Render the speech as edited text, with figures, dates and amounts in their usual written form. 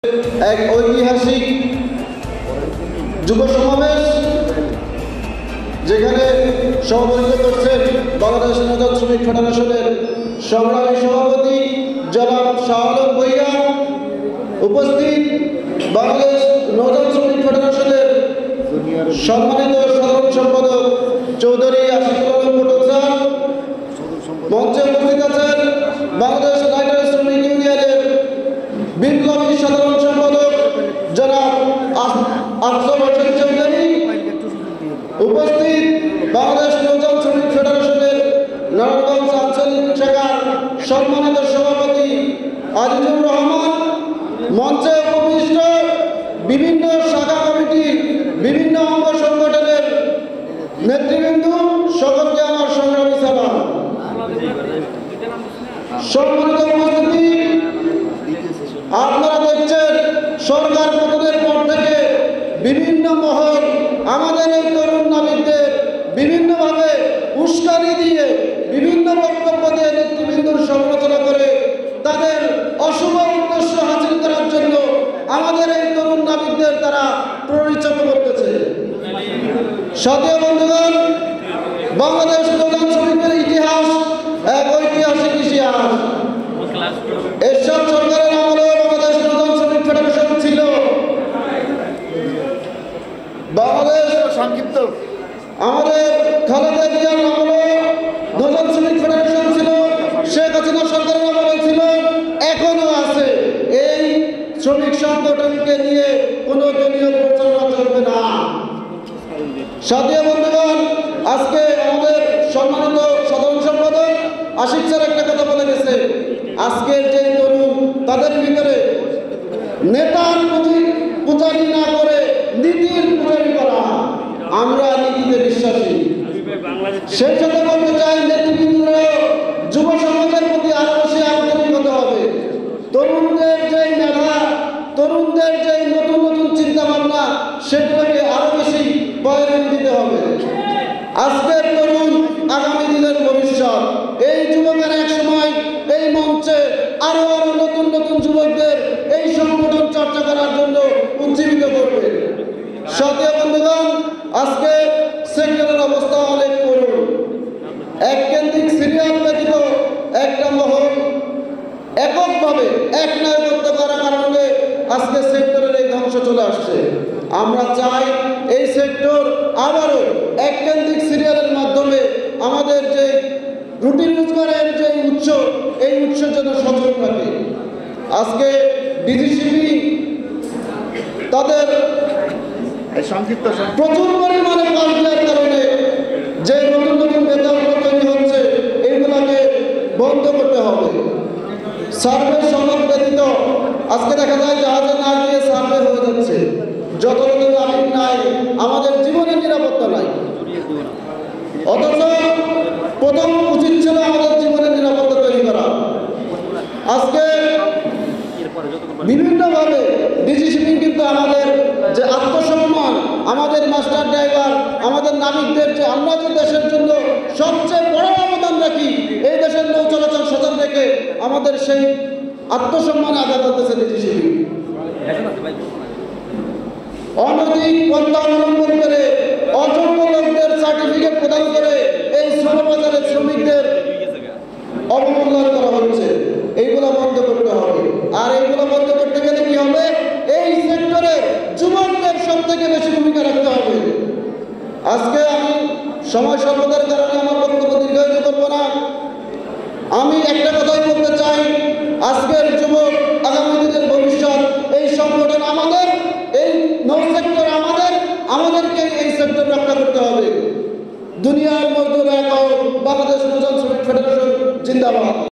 এক ঐতিহাসিক যুব সমাবেশ যেখানে সভাপতিত্ব করছেন বাংলাদেশ নৌযান শ্রমিক ফেডারেশনের সংগ্রামী সভাপতি জনাব শাহ আলম ভূঁইয়া, উপস্থিত বাংলাদেশ নৌযান শ্রমিক ফেডারেশনের সম্মানিত সাধারণ সম্পাদক চৌধুরী আশিকুল আলম ভট্টাচার্য, মঞ্চে উপস্থিত আছেন বাংলাদেশ রাইটার শ্রমিক ইউনিয়নের বিপ্লবী সাধারণ সম্পাদক জনাব আফজল হোসেন চৌধুরী, উপস্থিত বাংলাদেশ নৌযান শ্রমিক ফেডারেশনের নারায়ণগঞ্জ আঞ্চলিক শাখার সম্মানিত সভাপতি আজিজুর রহমান, মঞ্চে উপবিষ্ট বিভিন্ন শাখা কমিটির বিভিন্ন অঙ্গ সংগঠনের নেতৃবৃন্দ, সকলকে আমার সংগ্রামী সালাম। সম্মানিত উপস্থিতি, আপনারা দেখছেন সরকার পতনের পর থেকে বিভিন্ন মহল আমাদের এই তরুণ নাবিকদের বিভিন্নভাবে উস্কানি দিয়ে বিভিন্ন বক্তব্য দিয়ে নেতৃবৃন্দর সমালোচনা করে তাদের অশুভ উদ্দেশ্য হাসিল করার জন্য আমাদের এই তরুণ নাবিকদের তারা প্ররোচিত করতেছে। সাথী বন্ধুগণ, বাংলাদেশ নৌযান শ্রমিকের ইতিহাস এক ঐতিহাসিক ইতিহাস। এরশাদ সরকারের আমলে বাংলাদেশ নৌযান শ্রমিক ফেডারেশন ছিল। বাংলাদেশ সংক্ষিপ্ত আমাদের খালেদা জিয়ার আমলে নৌযান শ্রমিক ফেডারেশন ছিল, শেখ হাসিনা সরকারের আমলে ছিল, এখনো আছে। এই শ্রমিক সংগঠনকে নিয়ে কোনো দলীয় প্রচারণা চলবে না। সাথী বন্ধুগণ, আজকে আমাদের সম্মানিত সাধারণ সম্পাদক আশিক স্যার একটা কথা বলে গেছে, আজকের যে তরুণ তাদের ভিতরে নেতার পূজারি না করে নীতির পূজারি করা। আমরা নীতিতে বিশ্বাসী। সেই সাথে বলতে চাই, নেতৃবৃন্দরা যুব সমাজের প্রতি আরো বেশি আন্তরিক হতে হবে। তরুণদের যে মেধা, তরুণদের যে নতুন নতুন চিন্তা ভাবনা, সেগুলোকে আরো বেশি প্রায়োরিটি দিতে হবে। আজকের তরুণ আগামী দিনের ভবিষ্যৎ। এই যুবকের এক সময় এই মঞ্চে আরো আরো নতুন নতুন যুবকদের এই সংগঠন চর্চা করার জন্য উজ্জীবিত করবে। সাথী বন্ধুগণ, আজকে সেক্টরের অবস্থা অনেক করুণ। এক কেন্দ্রিক সিরিয়াল ব্যতীত একটা মহল এককভাবে এক নায়কত্ব করার কারণে আজকে সেক্টরের এই ধ্বংস চলে আসছে। আমরা চাই এই সেক্টর আবারও এক কেন্দ্রিক সিরিয়ালের মাধ্যমে আমাদের যে রুটি রোজগারের যে উৎস, এই উৎসের জন্য সচল থাকে। আজকে ডিজিসিপি তাদের সংক্ষিপ্ত প্রচুর পরিমাণে কাজ দেওয়ার কারণে যে নতুন নতুন বেতনগুলো তৈরি হচ্ছে, এইগুলোকে বন্ধ করতে হবে। সার্ভে সনদ ব্যতীত আজকে দেখা যায় জাহাজে না গিয়ে সার্ভে হয়ে যাচ্ছে। যত লোকের নাবিক নাই, আমাদের জীবনের নিরাপত্তা নাই। অথচ প্রথম উচিত ছিল আমাদের জীবনের নিরাপত্তা তৈরি করা। আজকে বিভিন্নভাবে ডিজিসিপি কিন্তু আমাদের যে আত্মসম্মান, আমাদের মাস্টার ড্রাইভার, আমাদের নাবিকদের যে আমরা যে দেশের জন্য সবচেয়ে বড় অবদান রাখি, এই দেশের নৌ চলাচল সচল রেখে আমাদের সেই আত্মসম্মান আদায় করতেছে ডিজিসিপি। অনৈতিক পন্থা অবলম্বন করে অযোগ্য লোকদের সার্টিফিকেট প্রদান করে এই শ্রমবাজারের শ্রমিকদের অবমূল্যায়ন করা হচ্ছে। এইগুলো বন্ধ করতে হবে। আর এইগুলো বন্ধ করতে গেলে কি হবে? এই সেক্টরে যুবকদের সব থেকে বেশি ভূমিকা রাখতে হবে। আজকে আমি সময় স্বল্পতার কারণে আমার বক্তব্য দীর্ঘায়িত করব না। আমি একটা কথাই বলতে চাই, আজকের যুবক আগামী দিনের ভবিষ্যৎ। এই সংগঠন আমাদের, এই নৌ সেক্টর আমাদের, আমাদেরকে এই সেক্টর রক্ষা করতে হবে। দুনিয়ার মজদুর এক, বাংলাদেশ নৌযান শ্রমিক